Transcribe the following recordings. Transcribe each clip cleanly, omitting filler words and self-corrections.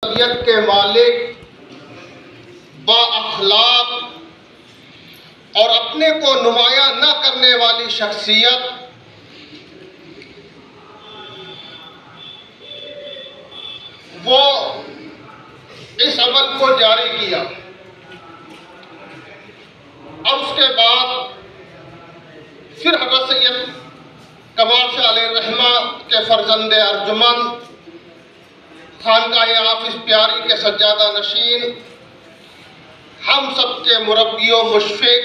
طبیعت کے مالک، با اخلاق اور اپنے کو نمایاں نہ کرنے والی شخصیت، وہ اس عمل کو جاری کیا اور اس کے بعد پھر حضرت سید کمال شاہ علیہ الرحمہ کے فرزند ارجمند، خانقاہ حافظ پیاری کے سجادہ نشین، ہم سب کے مربی و مشفق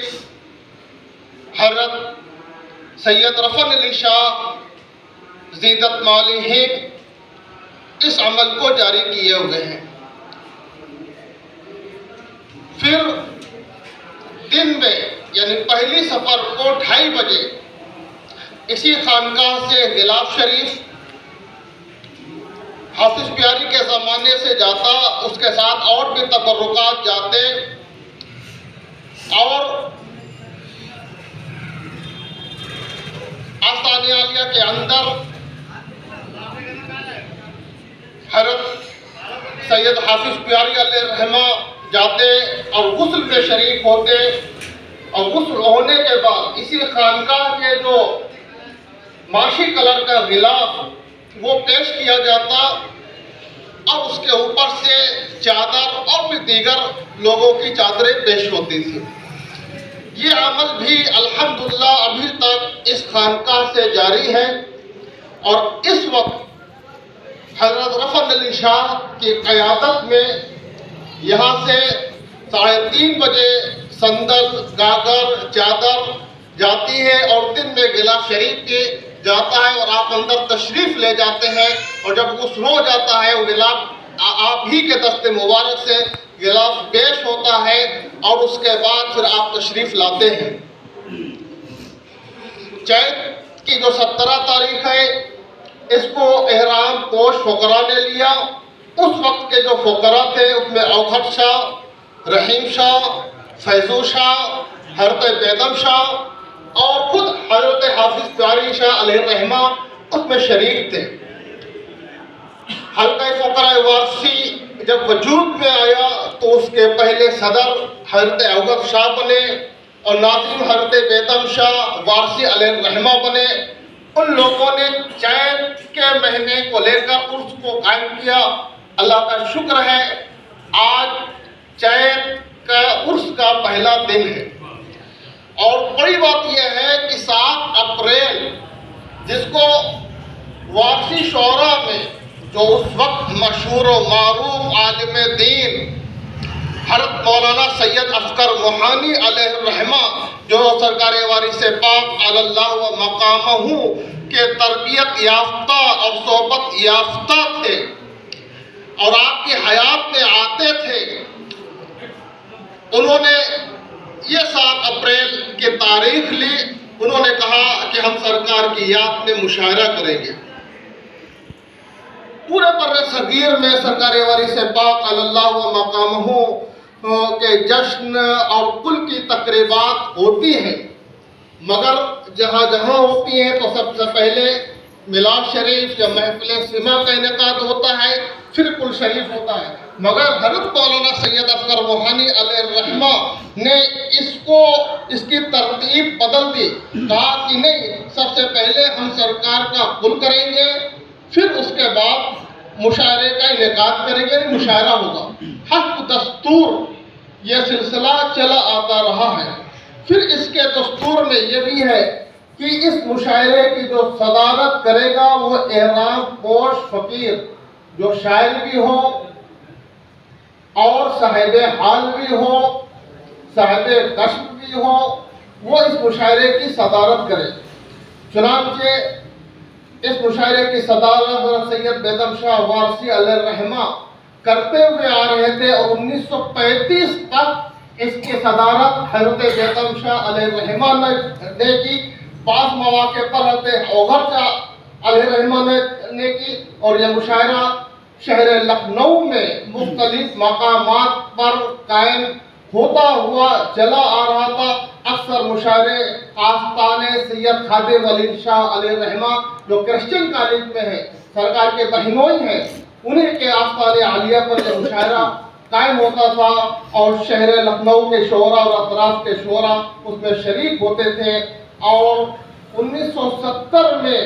حضرت سید رفعت علی شاہ زیدت مالی ہند اس عمل کو جاری کیے ہوئے ہیں۔ پھر دن میں یعنی پہلی سفر کو 2:30 بجے اسی خانقاہ سے غلاف شریف حافظ پیاری کے زمانے سے جاتا، اس کے ساتھ اور بھی تبرکات جاتے اور آستانِ عالیہ کے اندر حضرت سید حافظ پیاری علیہ الرحمہ جاتے اور غسل میں شریک ہوتے، اور غسل ہونے کے بعد اسی خانقاہ کے جو ماشی کلر کا غلاف وہ پیش کیا جاتا اور اس کے اوپر سے چادر اور بھی دیگر لوگوں کی چادریں پیش ہوتی تھی۔ یہ عمل بھی الحمدللہ ابھی تک اس خانقاہ سے جاری ہے، اور اس وقت حضرت رفعت علی شاہ کی قیادت میں یہاں سے 3:30 بجے صندل، گاگر، چادر جاتی ہے اور دن میں غلاف شریف کی جاتا ہے، اور آپ اندر تشریف لے جاتے ہیں، اور جب غسل ہو جاتا ہے وہ غلاف آپ ہی کے دست مبارک سے غلاف پیش ہوتا ہے، اور اس کے بعد پھر آپ تشریف لاتے ہیں۔ چیت کی جو 17 تاریخ ہے، اس کو احرام پوش فقراء نے لیا۔ اس وقت کے جو فقراء تھے اس میں اوکھٹ شاہ، رحیم شاہ، فیضو شاہ، حضرت بیدم شاہ اور خود حضرت حافظ پیاری شاہ علیہ الرحمہ اس میں شریک تھے۔ حلقہ فقراء وارثی جب وجود میں آیا تو اس کے پہلے صدر حضرت اوکھٹ شاہ بنے اور ناظم حضرت بیدم شاہ وارثی علیہ الرحمہ بنے۔ ان لوگوں نے چیت کے مہینے کو لے کر عرس کو قائم کیا۔ اللہ کا شکر ہے آج چیت کا عرس کا پہلا دن ہے، اور بڑی بات یہ ہے کہ 7 اپریل جس کو وارثی شعراء میں جو اس وقت مشہور و معروف عالم دین حضرت مولانا سید افخر موہانی علیہ الرحمہ، جو سرکار وارث پاک علی اللہ و مقامہ کے تربیت یافتہ اور صحبت یافتہ تھے اور آپ کی حیات میں آتے تھے، انہوں نے یہ 7 اپریل کی تاریخ لی۔ انہوں نے کہا کہ ہم سرکار کی یاد میں مشاعرہ کریں گے۔ پورے بر صغیر میں سرکار وارث پاک علی اللہ و مقامہ کے جشن اور کل کی تقریبات ہوتی ہیں، مگر جہاں جہاں ہوتی ہیں تو سب سے پہلے میلاد شریف یا محفل سما کا انعقاد ہوتا ہے، پھر کل شریف ہوتا ہے، مگر حضرت مولانا سید افخر موہانی علیہ الرحمہ نے اس کی ترتیب بدل دی، کہا کہ نہیں، سب سے پہلے ہم سرکار کا کل کریں گے، پھر اس کے بعد مشاعرے کا انعقاد کریں گے، مشاعرہ ہوگا۔ حسب دستور یہ سلسلہ چلا آتا رہا ہے۔ پھر اس کے دستور میں یہ بھی ہے کہ اس مشاعرے کی جو صدارت کرے گا وہ احرام پوش فقیر جو شاعر بھی ہو اور صاحب حال بھی ہو، صاحب کشف بھی ہو، وہ اس مشاعرے کی صدارت کرے۔ چنانچہ اس مشاعرے کی صدارت حضرت سید بیدم شاہ وارثی علیہ الرحمہ کرتے ہوئے آ رہے تھے، اور 1935 تک اس کی صدارت حضرت بیدم شاہ علیہ الرحمہ نے کی۔ بعض مواقع پر حضرت اوکھٹ شاہ علیہ الرحمہ نے کی، اور یہ مشاعرہ شہر لکھنؤ میں مختلف مقامات پر قائم ہوتا ہوا چلا آ رہا تھا۔ اکثر مشاعرے آستان سید خادم علی شاہ علیہ الرحمہ جو کرسچن کالج میں ہے، سرکار کے بہنوئی ہیں، انہیں کے آستان عالیہ پر یہ مشاعرہ قائم ہوتا تھا اور شہر لکھنؤ کے شعراء اور اطراف کے شعراء اس میں شریک ہوتے تھے۔ اور 1970 میں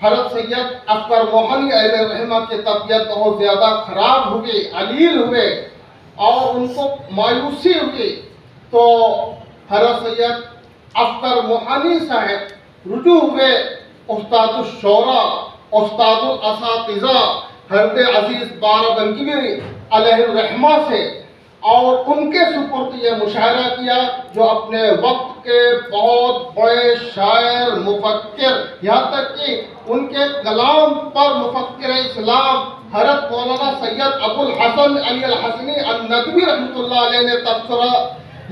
حضرت سید افکر موہانی علیہ الرحمہ کی طبیعت بہت زیادہ خراب ہوئی، علیل ہوئے اور ان کو مایوسی ہوئی، تو حضرت سید افکر موہانی صاحب رجوع ہوئے استاد الشعراء، استاد الاساتذہ حضرت عزیز بارابنکوی علیہ الرحمہ سے، اور ان کے سپرد یہ مشاعرہ کیا جو اپنے وقت کے بہت بڑے شاعر، مفکر، یہاں تک کہ ان کے کلام پر مفکر اسلام حضرت مولانا سید ابو الحسن علی الحسنی الندوی رحمۃ اللہ علیہ نے تبصرہ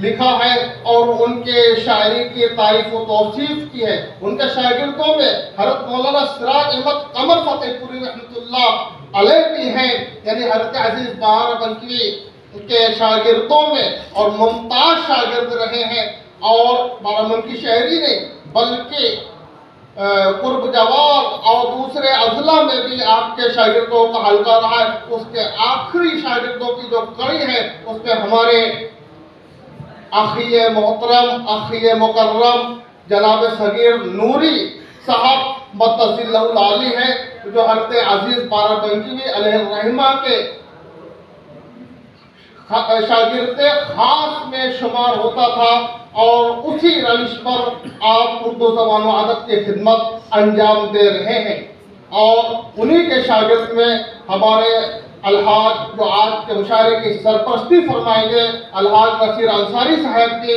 لکھا ہے اور ان کے شاعری کی تعریف و توصیف کی ہے۔ ان کے شاگردوں میں حضرت مولانا سراج احمد قمر فتح پوری رحمۃ اللہ علیہ بھی ہیں، یعنی حضرت عزیز بارابنکوی کے شاگردوں میں اور ممتاز شاگرد رہے ہیں، اور بارابنکی شہری نے بلکہ قرب جواب اور دوسرے اضلاع میں بھی آپ کے شاگردوں کا حلقہ رہا ہے۔ اس کے آخری شاگردوں کی جو کڑی ہے اس میں ہمارے اخی محترم، اخی مکرم جناب صغیر نوری صاحب متصل العالی ہیں، جو حضرت عزیز بارابنکوی علیہ الرحمہ کے شاگرد خاص میں شمار ہوتا تھا، اور اسی روش پر آپ اردو زبان و ادب کی خدمت انجام دے رہے ہیں۔ اور انہی کے شاگرد میں ہمارے الحاج جو آج کے مشاعرے کی سرپرستی فرمائیں گے، الحاج نصیر انصاری صاحب کی